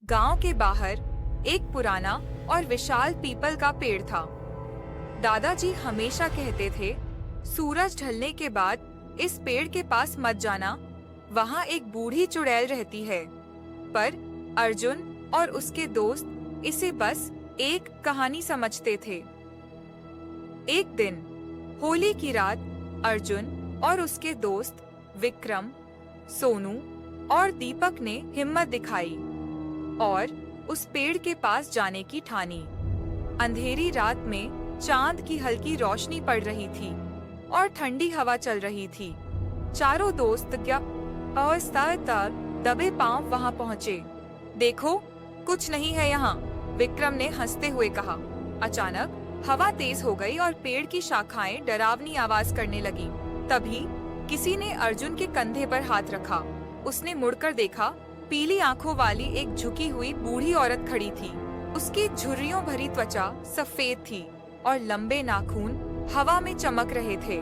गांव के बाहर एक पुराना और विशाल पीपल का पेड़ था। दादाजी हमेशा कहते थे, सूरज ढलने के बाद इस पेड़ के पास मत जाना, वहाँ एक बूढ़ी चुड़ैल रहती है। पर अर्जुन और उसके दोस्त इसे बस एक कहानी समझते थे। एक दिन होली की रात अर्जुन और उसके दोस्त विक्रम, सोनू और दीपक ने हिम्मत दिखाई और उस पेड़ के पास जाने की ठानी। अंधेरी रात में चांद की हल्की रोशनी पड़ रही थी और ठंडी हवा चल रही थी। चारों दोस्त दबे पांव वहां पहुंचे। देखो, कुछ नहीं है यहाँ, विक्रम ने हंसते हुए कहा। अचानक हवा तेज हो गई और पेड़ की शाखाएं डरावनी आवाज करने लगी। तभी किसी ने अर्जुन के कंधे पर हाथ रखा। उसने मुड़कर देखा, पीली आंखों वाली एक झुकी हुई बूढ़ी औरत खड़ी थी। उसकी झुर्रियों भरी त्वचा सफेद थी और लंबे नाखून हवा में चमक रहे थे।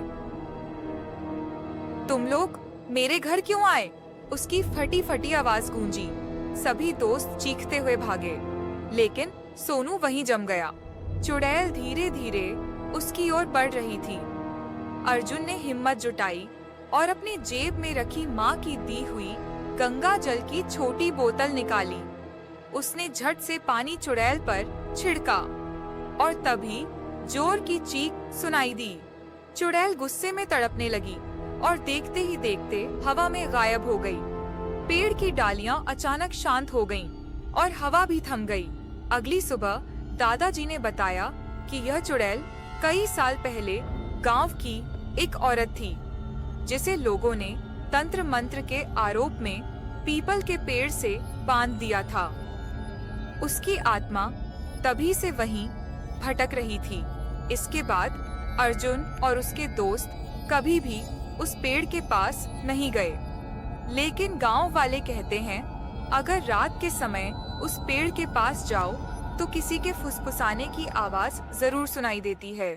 तुम लोग मेरे घर क्यों आए? उसकी फटी फटी आवाज गूंजी। सभी दोस्त चीखते हुए भागे, लेकिन सोनू वहीं जम गया। चुड़ैल धीरे धीरे उसकी ओर बढ़ रही थी। अर्जुन ने हिम्मत जुटाई और अपनी जेब में रखी माँ की दी हुई गंगा जल की छोटी बोतल निकाली। उसने झट से पानी चुड़ैल पर छिड़का और तभी जोर की चीख सुनाई दी। चुड़ैल गुस्से में तड़पने लगी और देखते ही देखते हवा में गायब हो गई। पेड़ की डालियां अचानक शांत हो गईं और हवा भी थम गई। अगली सुबह दादाजी ने बताया कि यह चुड़ैल कई साल पहले गांव की एक औरत थी, जिसे लोगों ने तंत्र मंत्र के आरोप में पीपल के पेड़ से बांध दिया था। उसकी आत्मा तभी से वहीं भटक रही थी। इसके बाद अर्जुन और उसके दोस्त कभी भी उस पेड़ के पास नहीं गए। लेकिन गांव वाले कहते हैं, अगर रात के समय उस पेड़ के पास जाओ तो किसी के फुसफुसाने की आवाज जरूर सुनाई देती है।